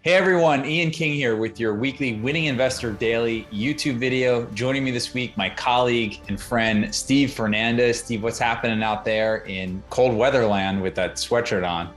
Hey everyone, Ian King here with your weekly Winning Investor Daily YouTube video. Joining me this week, my colleague and friend, Steve Fernandez. Steve, what's happening out there in cold weatherland with that sweatshirt on?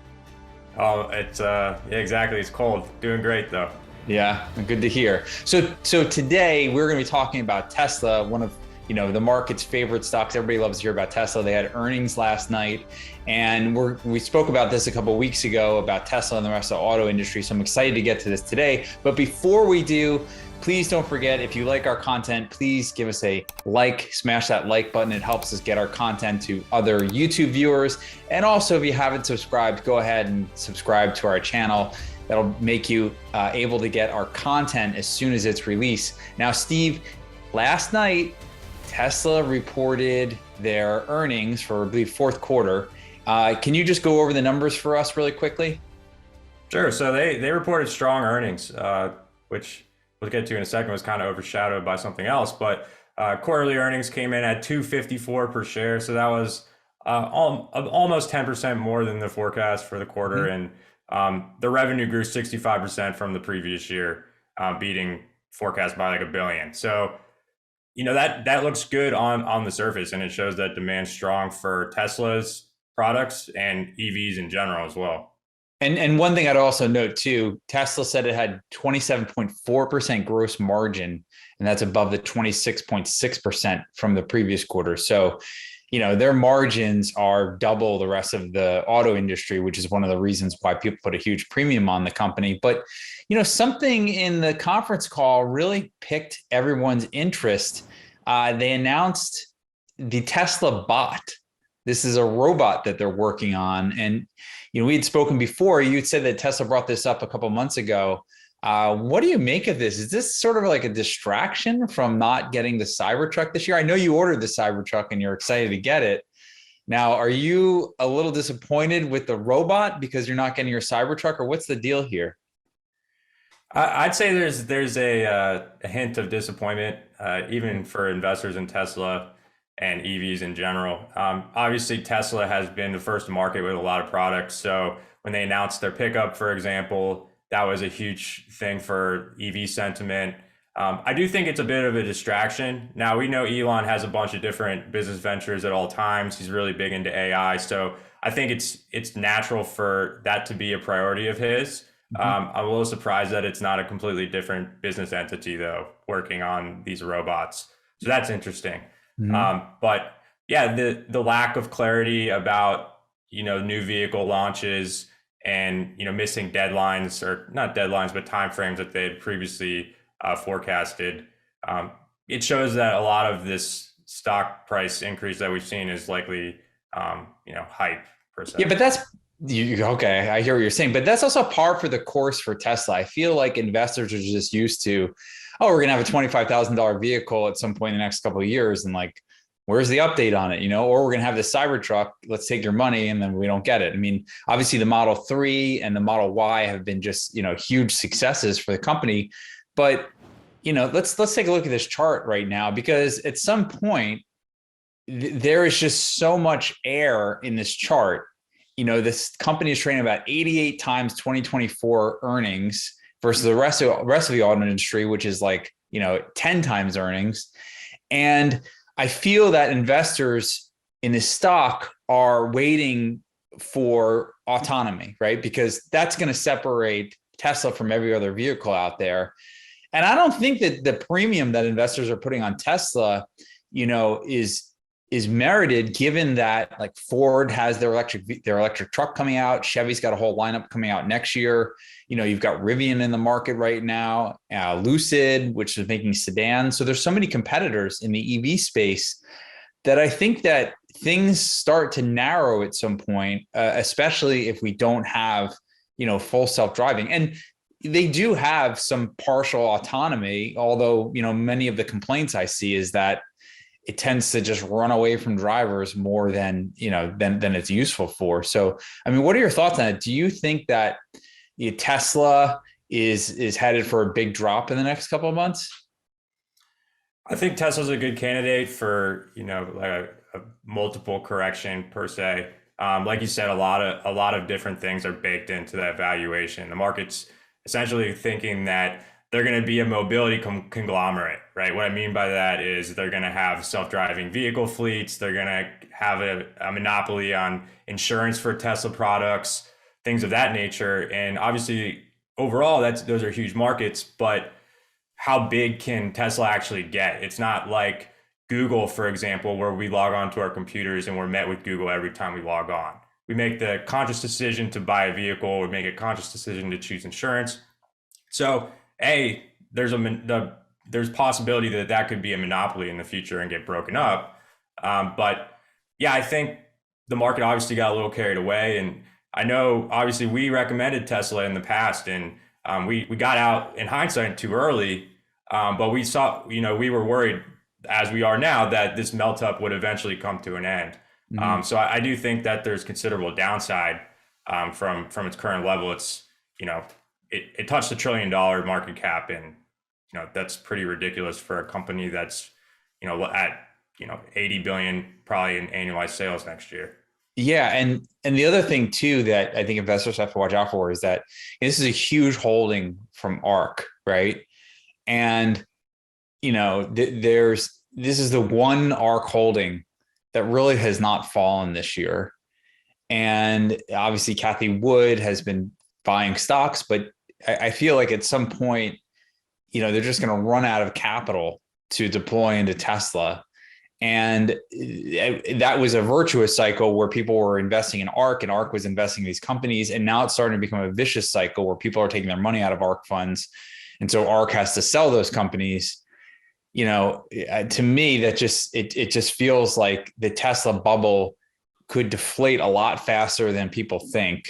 Oh, it's yeah, exactly. It's cold. Doing great though. Yeah, good to hear. So today we're going to be talking about Tesla, one of the market's favorite stocks. Everybody loves to hear about Tesla. They had earnings last night, and we spoke about this a couple of weeks ago about Tesla and the rest of the auto industry. So I'm excited to get to this today. But before we do, please don't forget, if you like our content, please give us a like, smash that like button. It helps us get our content to other YouTube viewers. And also, if you haven't subscribed, go ahead and subscribe to our channel. That'll make you able to get our content as soon as it's released. Now, Steve, last night, Tesla reported their earnings for, I believe, fourth quarter. Can you just go over the numbers for us really quickly? Sure. So they reported strong earnings, which we'll get to in a second, was kind of overshadowed by something else. But quarterly earnings came in at 254 per share. So that was almost 10% more than the forecast for the quarter. Mm-hmm. And the revenue grew 65% from the previous year, beating forecast by like $1 billion. So that looks good on the surface, and it shows that demand's strong for Tesla's products and EVs in general as well. And one thing I'd also note too, Tesla said it had 27.4% gross margin, and that's above the 26.6% from the previous quarter. So, their margins are double the rest of the auto industry, which is one of the reasons why people put a huge premium on the company. But, something in the conference call really piqued everyone's interest. They announced the Tesla bot. This is a robot that they're working on. And, we had spoken before. You had said that Tesla brought this up a couple of months ago. What do you make of this? Is this sort of like a distraction from not getting the Cybertruck this year? I know you ordered the Cybertruck and you're excited to get it. Now, are you a little disappointed with the robot because you're not getting your Cybertruck, or what's the deal here? I'd say there's a hint of disappointment, even for investors in Tesla and EVs in general. Obviously, Tesla has been the first to market with a lot of products. So when they announced their pickup, for example, that was a huge thing for EV sentiment. I do think it's a bit of a distraction. Now, we know Elon has a bunch of different business ventures at all times. He's really big into AI. So I think it's natural for that to be a priority of his. I'm a little surprised that it's not a completely different business entity, though, working on these robots. So that's interesting. But yeah, the lack of clarity about, new vehicle launches and, missing deadlines, or not deadlines, but timeframes that they had previously forecasted. It shows that a lot of this stock price increase that we've seen is likely, hype per se. Yeah, but that's okay. I hear what you're saying, but that's also par for the course for Tesla. I feel like investors are just used to, oh, we're gonna have a $25,000 vehicle at some point in the next couple of years, and like, where's the update on it? Or we're gonna have the Cybertruck. Let's take your money, and then we don't get it. I mean, obviously, the Model 3 and the Model Y have been just huge successes for the company, but let's take a look at this chart right now, because at some point there is just so much air in this chart. This company is trading about 88 times 2024 earnings versus the rest of the auto industry, which is like 10 times earnings. And I feel that investors in this stock are waiting for autonomy, right? Because that's going to separate Tesla from every other vehicle out there. And I don't think that the premium that investors are putting on Tesla, is merited, given that like Ford has their electric truck coming out. Chevy's got a whole lineup coming out next year. You've got Rivian in the market right now, Lucid, which is making sedans. So there's so many competitors in the EV space that I think that things start to narrow at some point, especially if we don't have, full self-driving. And they do have some partial autonomy, although, many of the complaints I see is that it tends to just run away from drivers more than it's useful for. So, I mean, what are your thoughts on it? Do you think that Tesla is headed for a big drop in the next couple of months? I think Tesla's a good candidate for, like a multiple correction per se. Like you said, a lot of different things are baked into that valuation. The market's essentially thinking that they're going to be a mobility conglomerate, right? What I mean by that is they're going to have self-driving vehicle fleets. They're going to have a monopoly on insurance for Tesla products, things of that nature. And obviously, overall, those are huge markets. But how big can Tesla actually get? It's not like Google, for example, where we log on to our computers and we're met with Google every time we log on. We make the conscious decision to buy a vehicle. We make a conscious decision to choose insurance. So, there's possibility that could be a monopoly in the future and get broken up. But yeah, I think the market obviously got a little carried away, and I know obviously we recommended Tesla in the past, and we got out in hindsight too early. But we saw, we were worried, as we are now, that this melt up would eventually come to an end. Mm-hmm. So I do think that there's considerable downside from its current level. It's, it touched $1 trillion market cap, and that's pretty ridiculous for a company that's at 80 billion probably in annualized sales next year. Yeah, and the other thing too that I think investors have to watch out for is that this is a huge holding from ARK, right? And this is the one ARK holding that really has not fallen this year. And obviously Kathy Wood has been buying stocks, but I feel like at some point, they're just going to run out of capital to deploy into Tesla. And that was a virtuous cycle where people were investing in ARK and ARK was investing in these companies. And now it's starting to become a vicious cycle where people are taking their money out of ARK funds. And so ARK has to sell those companies. To me, that it just feels like the Tesla bubble could deflate a lot faster than people think.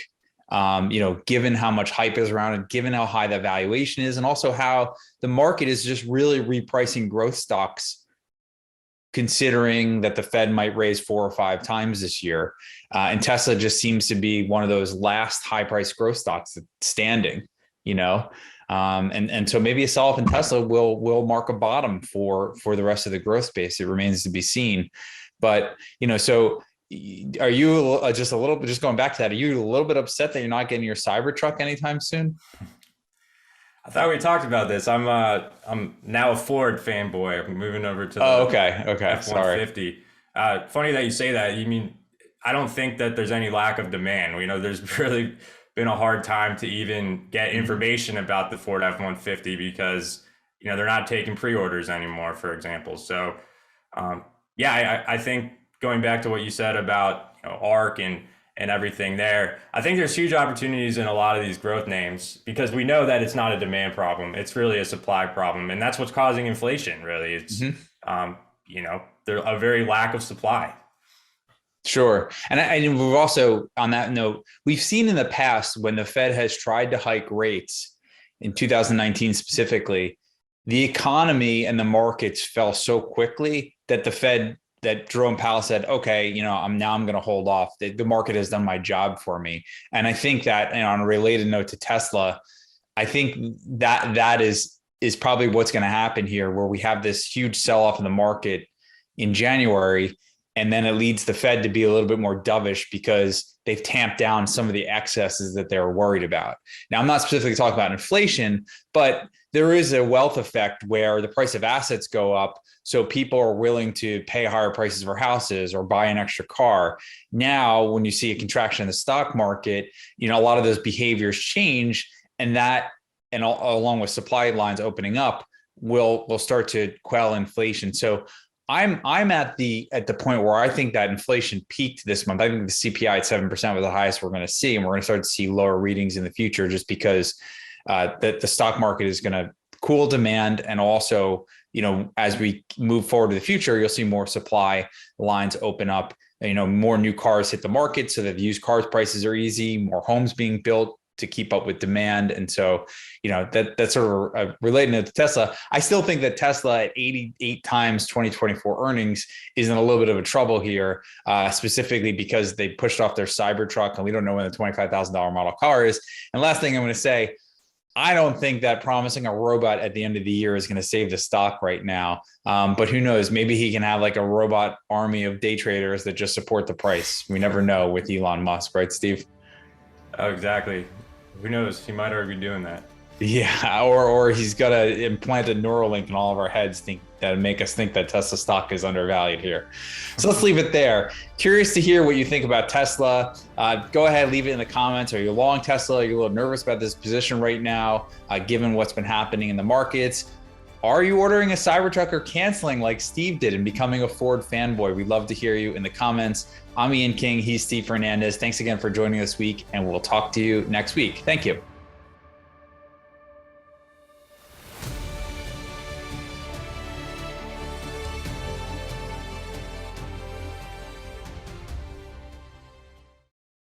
Given how much hype is around it, given how high the valuation is, and also how the market is just really repricing growth stocks, considering that the Fed might raise 4 or 5 times this year. And Tesla just seems to be one of those last high price growth stocks standing, and so maybe a sell-off in Tesla will mark a bottom for the rest of the growth space. It remains to be seen. But, so are you just going back to that? Are you a little bit upset that you're not getting your Cybertruck anytime soon? I thought we talked about this. I'm now a Ford fanboy. I'm moving over to the okay. F-150. Funny that you say that. You mean, I don't think that there's any lack of demand. There's really been a hard time to even get information about the Ford F-150 because they're not taking pre-orders anymore, for example. So I think going back to what you said about ARK and everything there, I think there's huge opportunities in a lot of these growth names because we know that it's not a demand problem. It's really a supply problem. And that's what's causing inflation, really. It's, there's a very lack of supply. Sure. And we've also, on that note, we've seen in the past when the Fed has tried to hike rates in 2019 specifically, the economy and the markets fell so quickly that that Jerome Powell said, okay, I'm going to hold off. The market has done my job for me. And I think that, on a related note to Tesla, I think that is probably what's going to happen here, where we have this huge sell-off in the market in January. And then it leads the Fed to be a little bit more dovish because they've tamped down some of the excesses that they're worried about. Now, I'm not specifically talking about inflation, but there is a wealth effect where the price of assets go up. So people are willing to pay higher prices for houses or buy an extra car. Now, when you see a contraction in the stock market, a lot of those behaviors change, and along with supply lines opening up will start to quell inflation. So I'm at the point where I think that inflation peaked this month. I think the CPI at 7% was the highest we're going to see, and we're going to start to see lower readings in the future just because the stock market is going to cool demand. And also, as we move forward to the future, you'll see more supply lines open up, more new cars hit the market so that the used cars prices are easy, more homes being built to keep up with demand. And so, that's sort of related to Tesla. I still think that Tesla at 88 times 2024 earnings is in a little bit of a trouble here, specifically because they pushed off their Cybertruck and we don't know when the $25,000 model car is. And last thing I'm going to say, I don't think that promising a robot at the end of the year is going to save the stock right now. But who knows? Maybe he can have like a robot army of day traders that just support the price. We never know with Elon Musk, right, Steve? Oh, exactly. Who knows? He might already be doing that. Yeah, or he's got to implant a Neuralink in all of our heads that make us think that Tesla stock is undervalued here. So let's leave it there. Curious to hear what you think about Tesla. Go ahead, leave it in the comments. Are you long Tesla? Are you a little nervous about this position right now, given what's been happening in the markets? Are you ordering a Cybertruck or canceling like Steve did and becoming a Ford fanboy? We'd love to hear you in the comments. I'm Ian King. He's Steve Fernandez. Thanks again for joining us this week, and we'll talk to you next week. Thank you.